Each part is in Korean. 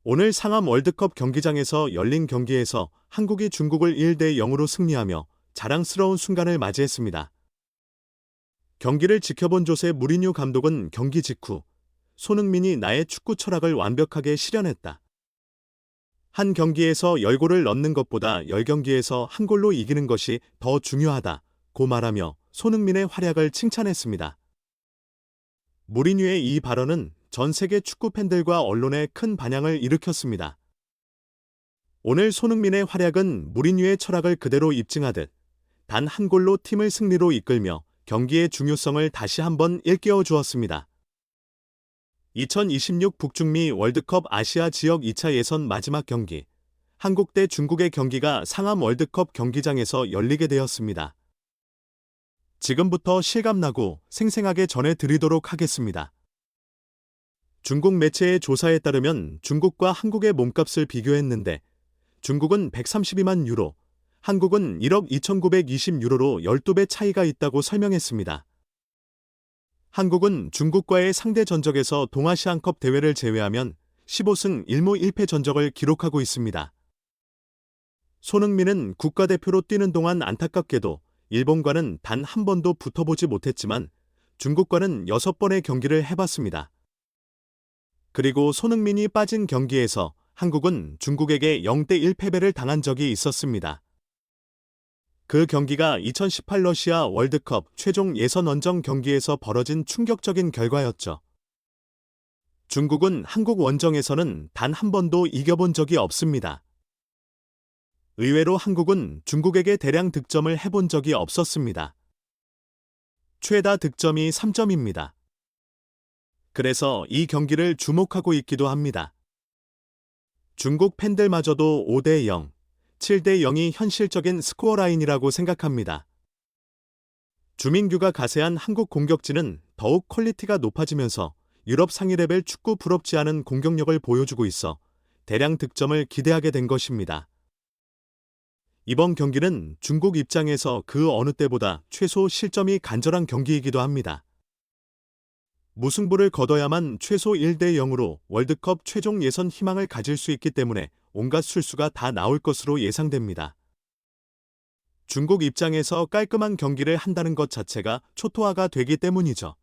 오늘 상암 월드컵 경기장에서 열린 경기에서 한국이 중국을 1대 0으로 승리하며 자랑스러운 순간을 맞이했습니다. 경기를 지켜본 조세 무리뉴 감독은 경기 직후 손흥민이 나의 축구 철학을 완벽하게 실현했다. 한 경기에서 10골을 넣는 것보다 10경기에서 한 골로 이기는 것이 더 중요하다고 말하며 손흥민의 활약을 칭찬했습니다. 무리뉴의 이 발언은 전 세계 축구 팬들과 언론에 큰 반향을 일으켰습니다. 오늘 손흥민의 활약은 무리뉴의 철학을 그대로 입증하듯 단 한 골로 팀을 승리로 이끌며 경기의 중요성을 다시 한번 일깨워 주었습니다. 2026 북중미 월드컵 아시아 지역 2차 예선 마지막 경기, 한국 대 중국의 경기가 상암 월드컵 경기장에서 열리게 되었습니다. 지금부터 실감나고 생생하게 전해드리도록 하겠습니다. 중국 매체의 조사에 따르면 중국과 한국의 몸값을 비교했는데 중국은 132만 유로, 한국은 1억 2,920유로로 12배 차이가 있다고 설명했습니다. 한국은 중국과의 상대 전적에서 동아시안컵 대회를 제외하면 15승 1무 1패 전적을 기록하고 있습니다. 손흥민은 국가대표로 뛰는 동안 안타깝게도 일본과는 단 한 번도 붙어보지 못했지만 중국과는 6번의 경기를 해봤습니다. 그리고 손흥민이 빠진 경기에서 한국은 중국에게 0대1 패배를 당한 적이 있었습니다. 그 경기가 2018 러시아 월드컵 최종 예선 원정 경기에서 벌어진 충격적인 결과였죠. 중국은 한국 원정에서는 단 한 번도 이겨본 적이 없습니다. 의외로 한국은 중국에게 대량 득점을 해본 적이 없었습니다. 최다 득점이 3점입니다. 그래서 이 경기를 주목하고 있기도 합니다. 중국 팬들마저도 5대 0, 7대 0이 현실적인 스코어라인이라고 생각합니다. 주민규가 가세한 한국 공격진은 더욱 퀄리티가 높아지면서 유럽 상위 레벨 축구 부럽지 않은 공격력을 보여주고 있어 대량 득점을 기대하게 된 것입니다. 이번 경기는 중국 입장에서 그 어느 때보다 최소 실점이 간절한 경기이기도 합니다. 무승부를 거둬야만 최소 1대 0으로 월드컵 최종 예선 희망을 가질 수 있기 때문에 온갖 술수가 다 나올 것으로 예상됩니다. 중국 입장에서 깔끔한 경기를 한다는 것 자체가 초토화가 되기 때문이죠.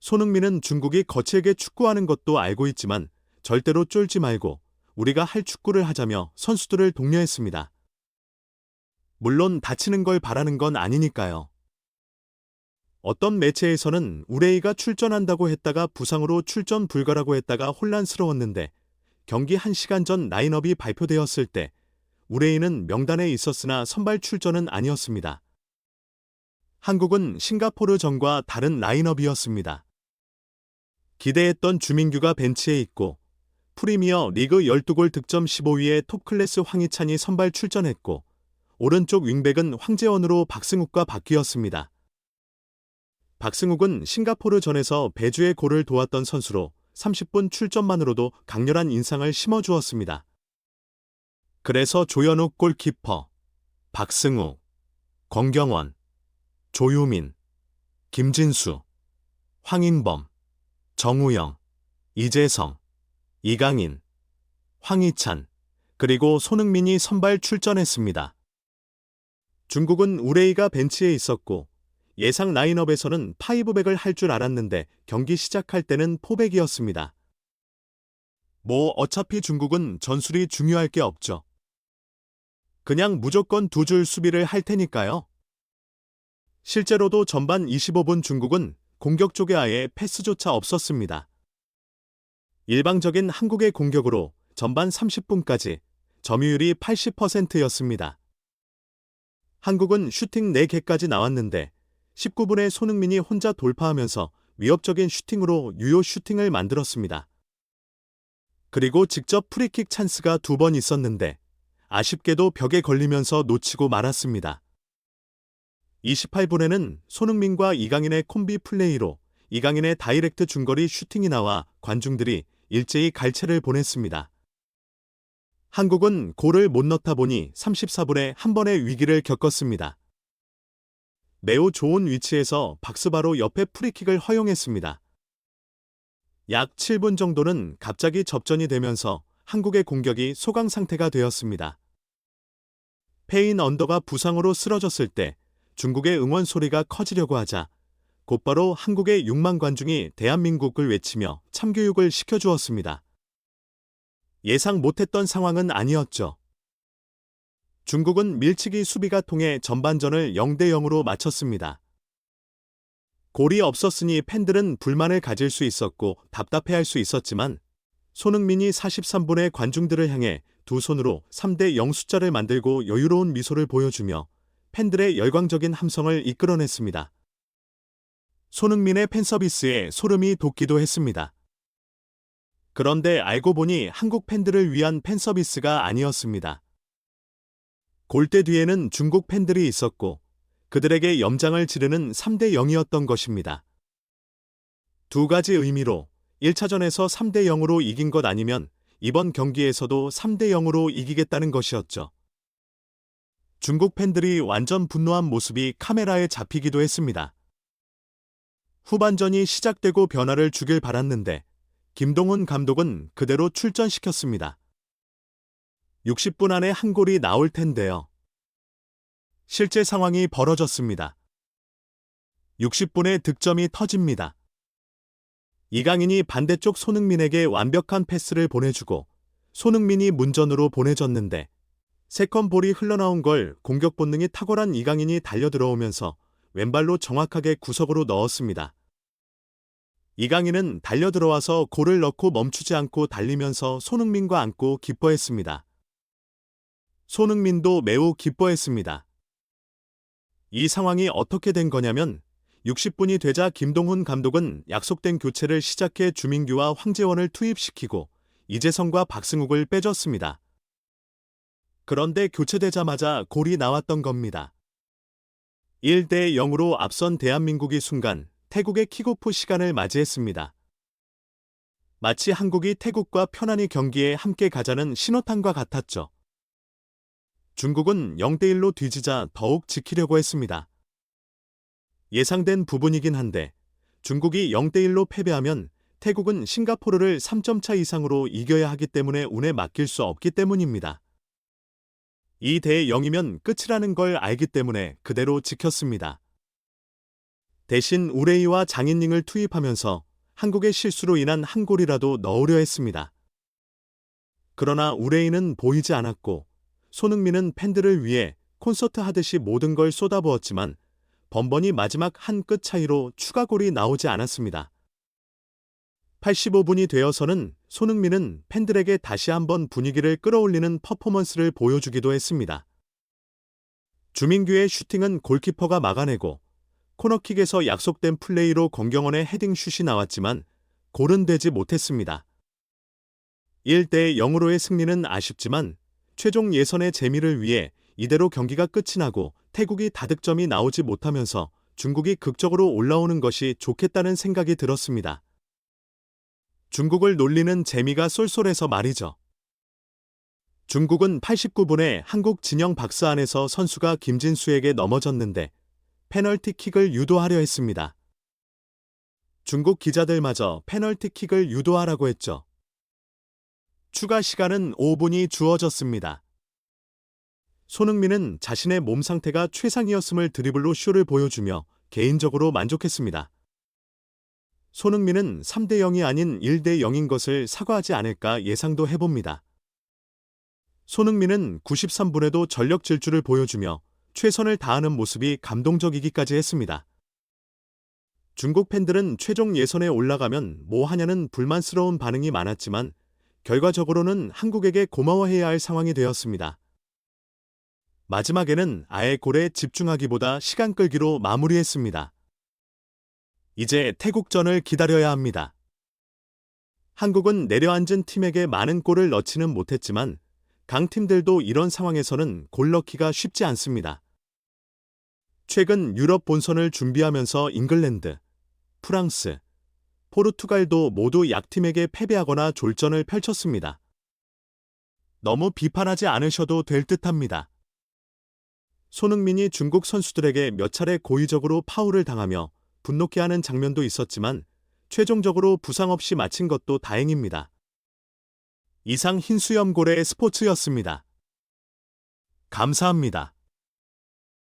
손흥민은 중국이 거칠게 축구하는 것도 알고 있지만 절대로 쫄지 말고 우리가 할 축구를 하자며 선수들을 독려했습니다. 물론 다치는 걸 바라는 건 아니니까요. 어떤 매체에서는 우레이가 출전한다고 했다가 부상으로 출전 불가라고 했다가 혼란스러웠는데 경기 1시간 전 라인업이 발표되었을 때 우레이는 명단에 있었으나 선발 출전은 아니었습니다. 한국은 싱가포르전과 다른 라인업이었습니다. 기대했던 주민규가 벤치에 있고 프리미어 리그 12골 득점 15위의 톱클래스 황희찬이 선발 출전했고 오른쪽 윙백은 황재원으로 박승욱과 바뀌었습니다. 박승욱은 싱가포르전에서 배주의 골을 도왔던 선수로 30분 출전만으로도 강렬한 인상을 심어주었습니다. 그래서 조현욱 골키퍼, 박승욱, 권경원, 조유민, 김진수, 황인범, 정우영, 이재성, 이강인, 황희찬, 그리고 손흥민이 선발 출전했습니다. 중국은 우레이가 벤치에 있었고 예상 라인업에서는 파이브백을 할 줄 알았는데 경기 시작할 때는 포백이었습니다. 어차피 중국은 전술이 중요할 게 없죠. 그냥 무조건 두 줄 수비를 할 테니까요. 실제로도 전반 25분 중국은 공격 쪽에 아예 패스조차 없었습니다. 일방적인 한국의 공격으로 전반 30분까지 점유율이 80%였습니다. 한국은 슈팅 4개까지 나왔는데 19분에 손흥민이 혼자 돌파하면서 위협적인 슈팅으로 유효 슈팅을 만들었습니다. 그리고 직접 프리킥 찬스가 2번 있었는데 아쉽게도 벽에 걸리면서 놓치고 말았습니다. 28분에는 손흥민과 이강인의 콤비 플레이로 이강인의 다이렉트 중거리 슈팅이 나와 관중들이 일제히 갈채를 보냈습니다. 한국은 골을 못 넣다 보니 34분에 한 번의 위기를 겪었습니다. 매우 좋은 위치에서 박스바로 옆에 프리킥을 허용했습니다. 약 7분 정도는 갑자기 접전이 되면서 한국의 공격이 소강 상태가 되었습니다. 페인 언더가 부상으로 쓰러졌을 때 중국의 응원 소리가 커지려고 하자 곧바로 한국의 6만 관중이 대한민국을 외치며 참교육을 시켜주었습니다. 예상 못했던 상황은 아니었죠. 중국은 밀치기 수비가 통해 전반전을 0대 0으로 마쳤습니다. 골이 없었으니 팬들은 불만을 가질 수 있었고 답답해할 수 있었지만 손흥민이 43분의 관중들을 향해 두 손으로 3대 0 숫자를 만들고 여유로운 미소를 보여주며 팬들의 열광적인 함성을 이끌어냈습니다. 손흥민의 팬서비스에 소름이 돋기도 했습니다. 그런데 알고 보니 한국 팬들을 위한 팬서비스가 아니었습니다. 골대 뒤에는 중국 팬들이 있었고 그들에게 염장을 지르는 3대 0이었던 것입니다. 두 가지 의미로 1차전에서 3대 0으로 이긴 것 아니면 이번 경기에서도 3대 0으로 이기겠다는 것이었죠. 중국 팬들이 완전 분노한 모습이 카메라에 잡히기도 했습니다. 후반전이 시작되고 변화를 주길 바랐는데 김동훈 감독은 그대로 출전시켰습니다. 60분 안에 한 골이 나올 텐데요. 실제 상황이 벌어졌습니다. 60분에 득점이 터집니다. 이강인이 반대쪽 손흥민에게 완벽한 패스를 보내주고 손흥민이 문전으로 보내줬는데 세컨볼이 흘러나온 걸 공격 본능이 탁월한 이강인이 달려들어오면서 왼발로 정확하게 구석으로 넣었습니다. 이강인은 달려들어와서 골을 넣고 멈추지 않고 달리면서 손흥민과 안고 기뻐했습니다. 손흥민도 매우 기뻐했습니다. 이 상황이 어떻게 된 거냐면 60분이 되자 김동훈 감독은 약속된 교체를 시작해 주민규와 황재원을 투입시키고 이재성과 박승욱을 빼줬습니다. 그런데 교체되자마자 골이 나왔던 겁니다. 1대 0으로 앞선 대한민국이 순간 태국의 킥오프 시간을 맞이했습니다. 마치 한국이 태국과 편안히 경기에 함께 가자는 신호탄과 같았죠. 중국은 0대 1로 뒤지자 더욱 지키려고 했습니다. 예상된 부분이긴 한데 중국이 0대 1로 패배하면 태국은 싱가포르를 3점 차 이상으로 이겨야 하기 때문에 운에 맡길 수 없기 때문입니다. 2대 0이면 끝이라는 걸 알기 때문에 그대로 지켰습니다. 대신 우레이와 장인닝을 투입하면서 한국의 실수로 인한 한 골이라도 넣으려 했습니다. 그러나 우레이는 보이지 않았고 손흥민은 팬들을 위해 콘서트 하듯이 모든 걸 쏟아부었지만 번번이 마지막 한 끗 차이로 추가골이 나오지 않았습니다. 85분이 되어서는 손흥민은 팬들에게 다시 한번 분위기를 끌어올리는 퍼포먼스를 보여주기도 했습니다. 주민규의 슈팅은 골키퍼가 막아내고 코너킥에서 약속된 플레이로 권경원의 헤딩슛이 나왔지만 골은 되지 못했습니다. 1대 0으로의 승리는 아쉽지만 최종 예선의 재미를 위해 이대로 경기가 끝이 나고 태국이 다득점이 나오지 못하면서 중국이 극적으로 올라오는 것이 좋겠다는 생각이 들었습니다. 중국을 놀리는 재미가 쏠쏠해서 말이죠. 중국은 89분에 한국 진영 박스 안에서 선수가 김진수에게 넘어졌는데 페널티킥을 유도하려 했습니다. 중국 기자들마저 페널티킥을 유도하라고 했죠. 추가 시간은 5분이 주어졌습니다. 손흥민은 자신의 몸 상태가 최상이었음을 드리블로 쇼를 보여주며 개인적으로 만족했습니다. 손흥민은 3대 0이 아닌 1대 0인 것을 사과하지 않을까 예상도 해봅니다. 손흥민은 93분에도 전력 질주를 보여주며 최선을 다하는 모습이 감동적이기까지 했습니다. 중국 팬들은 최종 예선에 올라가면 뭐 하냐는 불만스러운 반응이 많았지만 결과적으로는 한국에게 고마워해야 할 상황이 되었습니다. 마지막에는 아예 골에 집중하기보다 시간 끌기로 마무리했습니다. 이제 태국전을 기다려야 합니다. 한국은 내려앉은 팀에게 많은 골을 넣지는 못했지만 강팀들도 이런 상황에서는 골 넣기가 쉽지 않습니다. 최근 유럽 본선을 준비하면서 잉글랜드, 프랑스, 포르투갈도 모두 약팀에게 패배하거나 졸전을 펼쳤습니다. 너무 비판하지 않으셔도 될 듯합니다. 손흥민이 중국 선수들에게 몇 차례 고의적으로 파울을 당하며 분노케 하는 장면도 있었지만 최종적으로 부상 없이 마친 것도 다행입니다. 이상 흰수염 고래 스포츠였습니다. 감사합니다.